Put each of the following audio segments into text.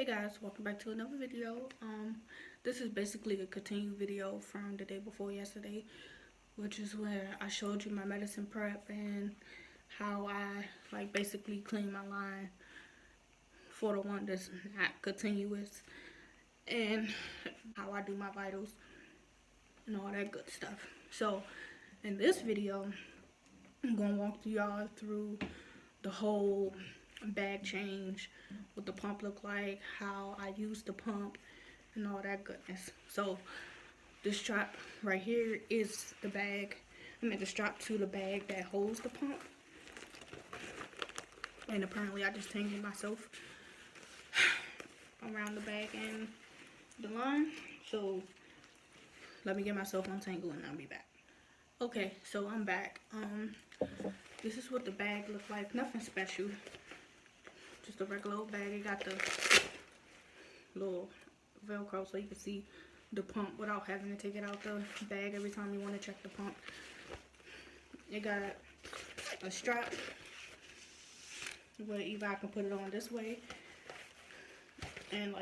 Hey guys, welcome back to another video. This is basically a continued video from the day before yesterday, which is where I showed you my medicine prep and how I basically clean my line for the one that's not continuous, and how I do my vitals and all that good stuff. So in this video, I'm gonna walk y'all through the whole bag change, what the pump look like, how I use the pump, and all that goodness. So this strap right here is the bag. The strap to the bag that holds the pump. And apparently I just tangled myself around the bag and the line. So let me get myself untangled and I'll be back. Okay, so I'm back. This is what the bag looked like. Nothing special. Just a regular old bag. It got the little Velcro so you can see the pump without having to take it out the bag every time you want to check the pump. It got a strap where either I can put it on this way and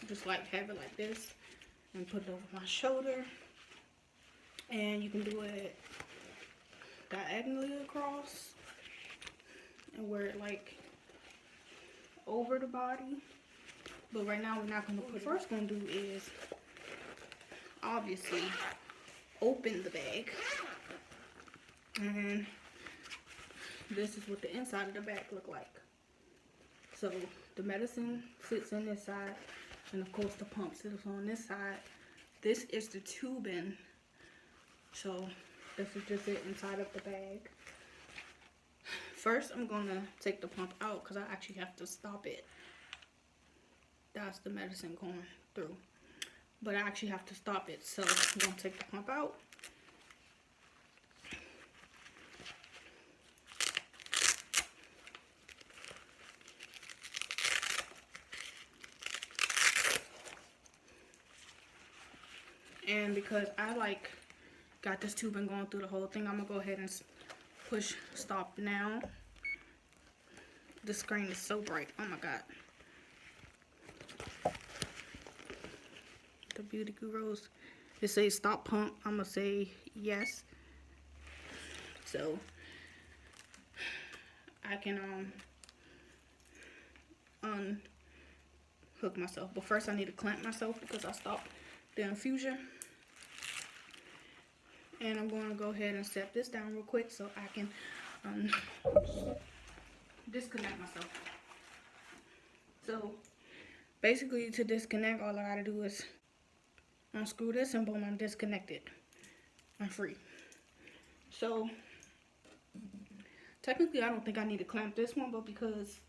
just have it like this and put it over my shoulder, and you can do it diagonally across and wear it over the body. But right now we're not going to put it. What we're first going to do is obviously open the bag, and this is what the inside of the bag look like. So the medicine sits in this side, and of course the pump sits on this side. This is the tubing. So this is just it inside of the bag. First, I'm gonna take the pump out because I actually have to stop it. That's the medicine going through. But I actually have to stop it. So I'm gonna take the pump out. And because I got this tubing going through the whole thing, I'm gonna go ahead and push stop now. The screen is so bright. Oh my god. The beauty gurus, it says stop pump. I'm gonna say yes. So I can unhook myself. But first I need to clamp myself because I stopped the infusion. And I'm going to go ahead and set this down real quick so I can disconnect myself. So basically, to disconnect, all I gotta do is unscrew this and boom, I'm disconnected. I'm free. So technically I don't think I need to clamp this one, but because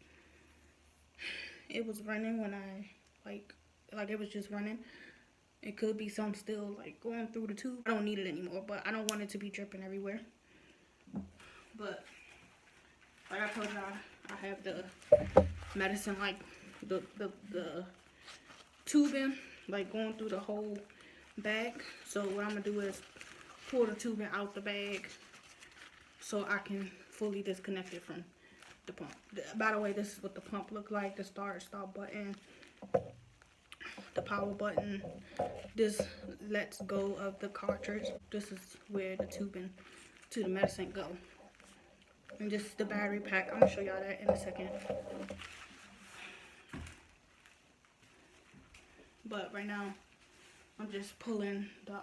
it was running when I it was just running, it could be some still going through the tube. I don't need it anymore, but I don't want it to be dripping everywhere. But like I told you, I have the medicine, the tubing going through the whole bag. So what I'm gonna do is pull the tubing out the bag so I can fully disconnect it from the pump. By the way, this is what the pump looked like. The stop button, the power button. This lets go of the cartridge. This is where the tubing to the medicine go. And this is the battery pack. I'm gonna show y'all that in a second. But right now, I'm just pulling the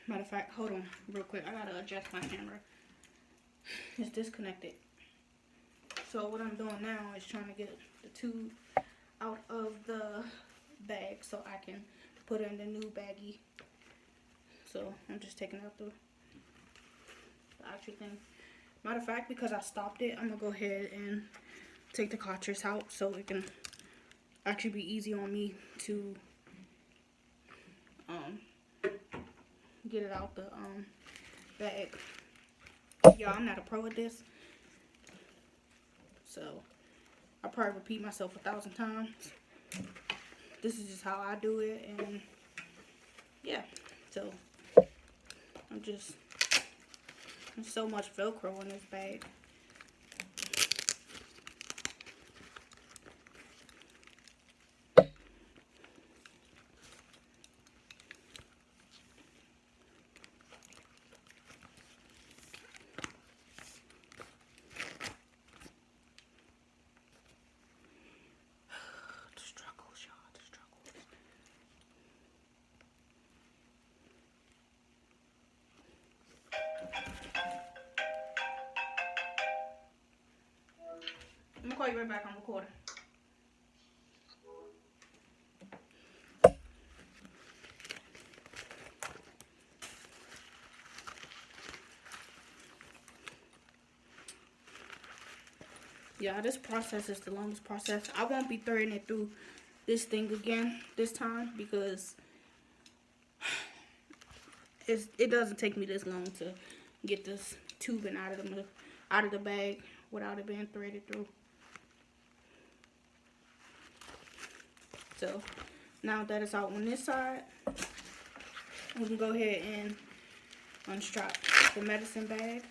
matter of fact, hold on real quick. I gotta adjust my camera. It's disconnected. So what I'm doing now is trying to get the tube out of the bag so I can put it in the new baggie. So I'm just taking out the actual thing. Matter of fact, because I stopped it, I'm gonna go ahead and take the cartridge out so it can actually be easy on me to get it out the bag. Y'all, I'm not a pro at this, so I probably repeat myself 1,000 times. This is just how I do it, and yeah, so there's so much Velcro in this bag. call you right back. I'm recording. Yeah, this process is the longest process. I won't be threading it through this thing again this time because it doesn't take me this long to get this tubing out of the bag without it being threaded through. So now that it's out on this side, we can go ahead and unstrap the medicine bag.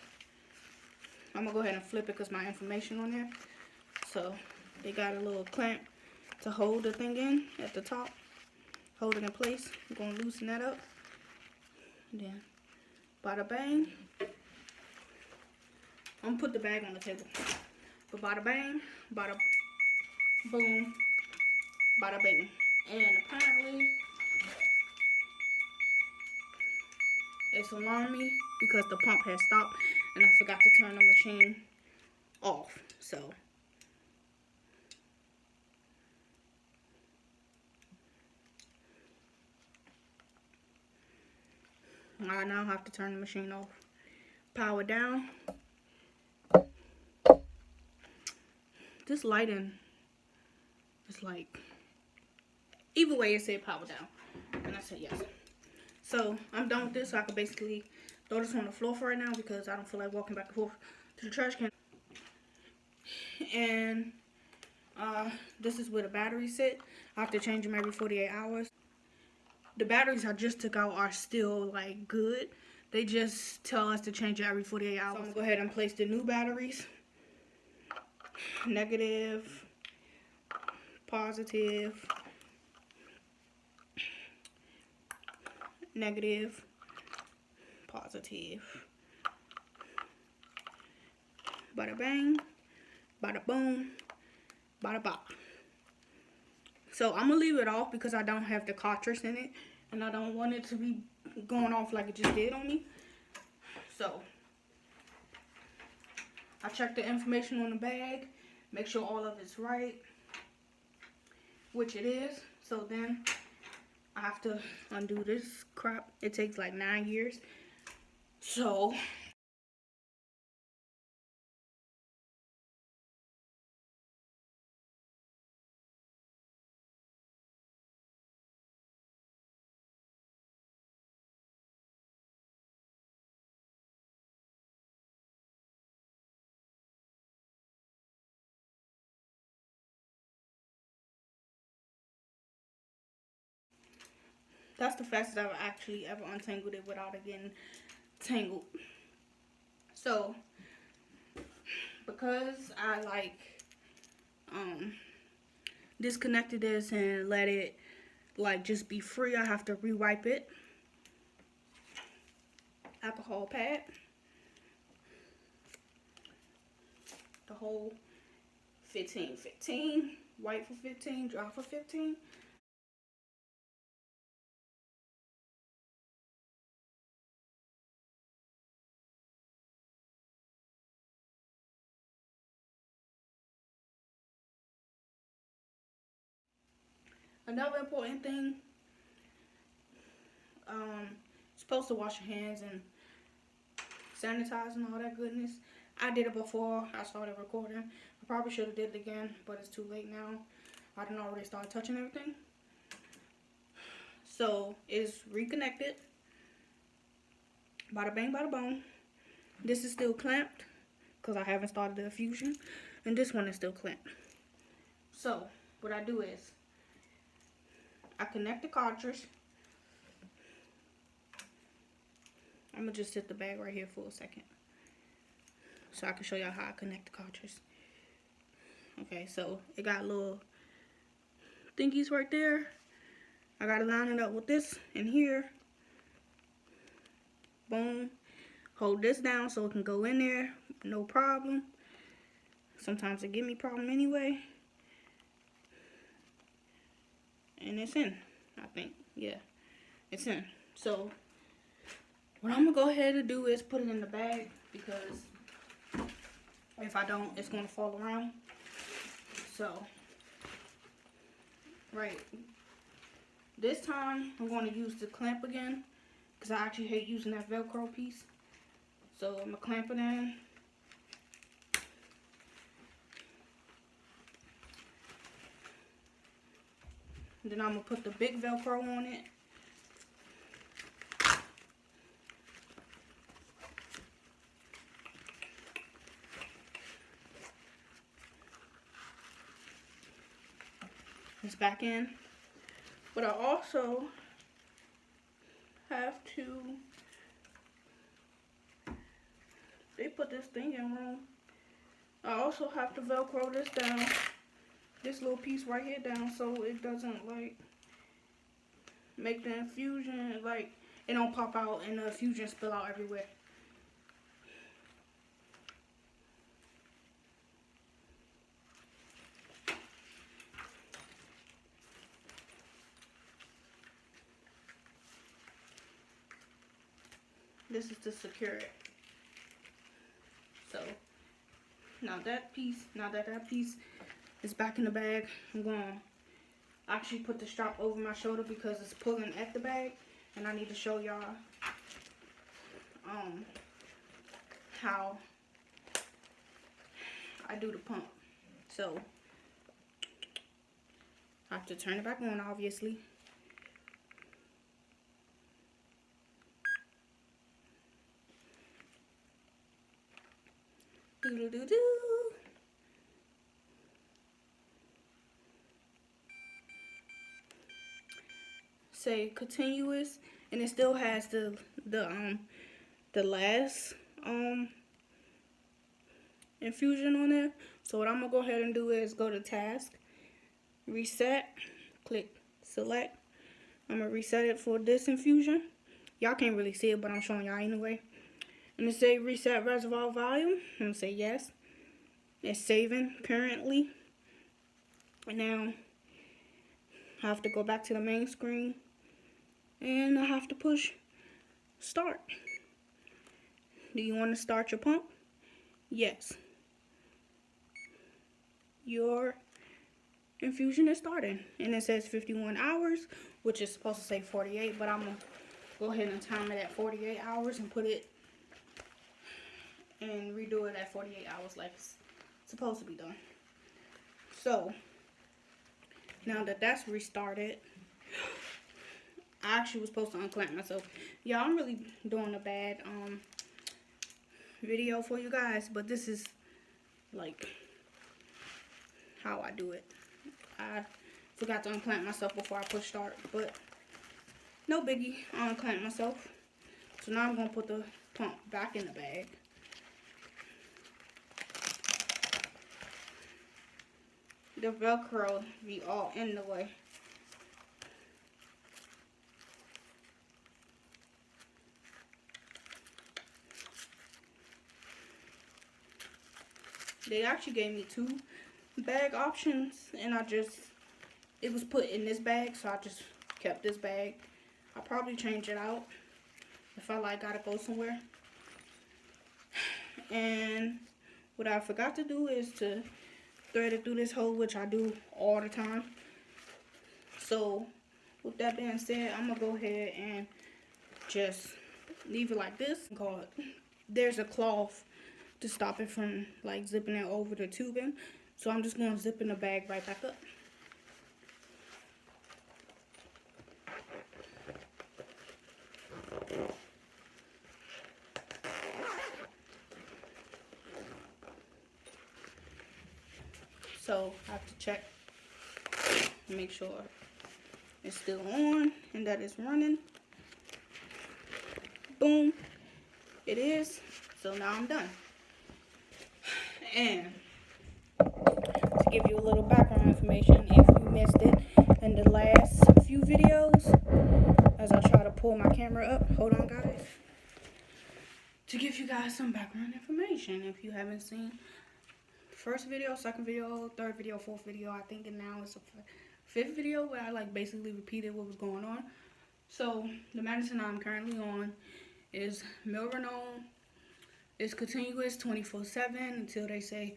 I'm gonna go ahead and flip it because my information on there. So they got a little clamp to hold the thing in at the top, hold it in place. I'm gonna loosen that up. And then bada bang. I'm gonna put the bag on the table. But bada bang, bada boom, bada bing. And apparently it's alarmed me because the pump has stopped and I forgot to turn the machine off. So I now have to turn the machine off. Power down. This lighting is like, either way it said power down. And I said yes. So I'm done with this. So I can basically throw this on the floor for right now because I don't feel like walking back and forth to the trash can. And this is where the batteries sit. I have to change them every 48 hours. The batteries I just took out are still like good. They just tell us to change it every 48 hours. So I'm gonna go ahead and place the new batteries. Negative, positive, negative, positive. Bada bang, bada boom, bada bop. So I'm gonna leave it off because I don't have the cartridge in it and I don't want it to be going off like it just did on me. So I check the information on the bag, make sure all of it's right, which it is. So then I have to undo this crap. It takes like 9 years. So that's the fastest I've actually ever untangled it without it getting tangled. So because I like disconnected this and let it like just be free, I have to re-wipe it. Alcohol pad, the whole 15, white for 15, dry for 15. Another important thing, supposed to wash your hands and sanitize and all that goodness. I did it before I started recording. I probably should have did it again, but it's too late now. I done already started touching everything. So it's reconnected. Bada bang, bada boom. This is still clamped because I haven't started the infusion, and this one is still clamped. So what I do is I connect the cartridge. I'm gonna just set the bag right here for a second so I can show y'all how I connect the cartridge. Okay, so it got little thingies right there. I gotta line it up with this in here. Boom. Hold this down so it can go in there, no problem. Sometimes it give me problem anyway. And it's in, I think. Yeah, it's in. So what I'm gonna go ahead and do is put it in the bag because if I don't, it's gonna fall around. So, right, this time I'm going to use the clamp again because I actually hate using that Velcro piece. So I'm going to clamp it in. And then I'm going to put the big Velcro on it. It's back in. But I also have to, they put this thing in wrong. I also have to Velcro this down, this little piece right here down, so it doesn't like make the infusion, like it don't pop out and the infusion spill out everywhere. This is to secure it. So now that piece is back in the bag, I'm going to actually put the strap over my shoulder because it's pulling at the bag, and I need to show y'all how I do the pump. So I have to turn it back on, obviously. Do-do-do-do. Say continuous, and it still has the last infusion on there. So what I'm gonna go ahead and do is go to task, reset, click select. I'm gonna reset it for this infusion. Y'all can't really see it, but I'm showing y'all anyway. And it say reset reservoir volume. I'm gonna say yes. It's saving currently. And now I have to go back to the main screen and I have to push start. Do you want to start your pump? Yes. Your infusion is starting. And it says 51 hours, which is supposed to say 48, but I'm gonna go ahead and time it at 48 hours and put it and redo it at 48 hours like it's supposed to be done. So now that that's restarted, I actually was supposed to unclamp myself. Yeah, I'm really doing a bad video for you guys, but this is like how I do it. I forgot to unclamp myself before I push start, but no biggie, I unclamped myself. So now I'm gonna put the pump back in the bag. The Velcro be all in the way. They actually gave me 2 bag options, and it was put in this bag, so I just kept this bag. I'll probably change it out if I like gotta go somewhere. And what I forgot to do is to thread it through this hole, which I do all the time. So with that being said, I'm gonna go ahead and just leave it like this. There's a cloth to stop it from like zipping it over the tubing, so I'm just going to zip in the bag right back up. So I have to check, make sure it's still on and that it's running. Boom, it is. So now I'm done. And to give you a little background information, if you missed it in the last few videos, as I try to pull my camera up, hold on guys, to give you guys some background information. If you haven't seen first video, second video, third video, fourth video, I think, and now it's a fifth video where I like basically repeated what was going on. So the medicine I'm currently on is Milrinone. It's continuous 24/7 until they say,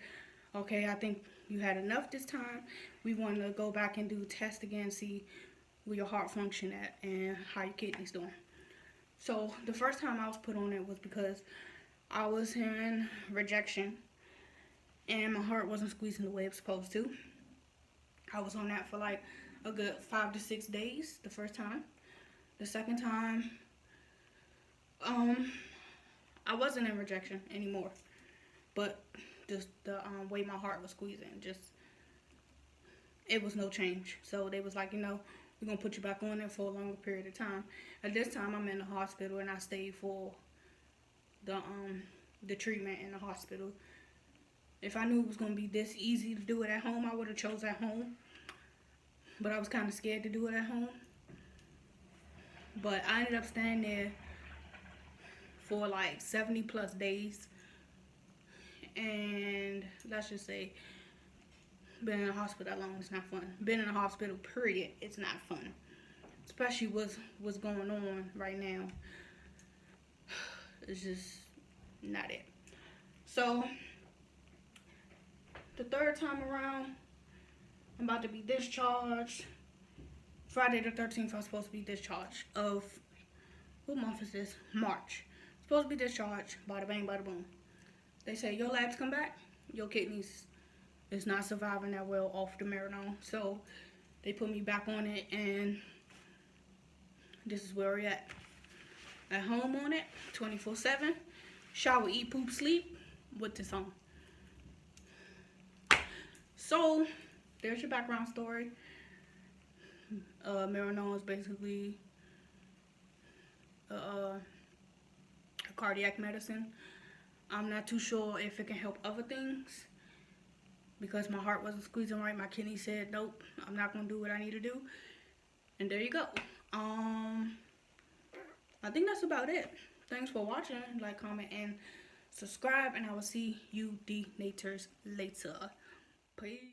okay, I think you had enough this time. We want to go back and do test again, see where your heart function at and how your kidneys doing. So the first time I was put on it was because I was hearing rejection and my heart wasn't squeezing the way it was supposed to. I was on that for like a good 5 to 6 days the first time. The second time, I wasn't in rejection anymore, but just the way my heart was squeezing, just it was no change. So they was like, we're gonna put you back on it for a longer period of time. At this time, I'm in the hospital and I stayed for the treatment in the hospital. If I knew it was gonna be this easy to do it at home, I would have chose at home. But I was kind of scared to do it at home. But I ended up staying there for like 70 plus days. And let's just say, being in the hospital that long is not fun. Being in the hospital, period, it's not fun. Especially what's going on right now. It's just not it. So, the third time around, I'm about to be discharged. Friday the 13th, I was supposed to be discharged of, what month is this? March. Supposed to be discharged, bada bang, bada boom. They say, your labs come back, your kidneys is not surviving that well off the Marinol. So, they put me back on it, and this is where we're at. At home on it, 24/7. Shower, eat, poop, sleep, with this on. So, there's your background story. Marinol is basically a cardiac medicine. I'm not too sure if it can help other things because my heart wasn't squeezing right. My kidney said, nope, I'm not going to do what I need to do. And there you go. I think that's about it. Thanks for watching. Like, comment, and subscribe. And I will see you D-nators later. Peace.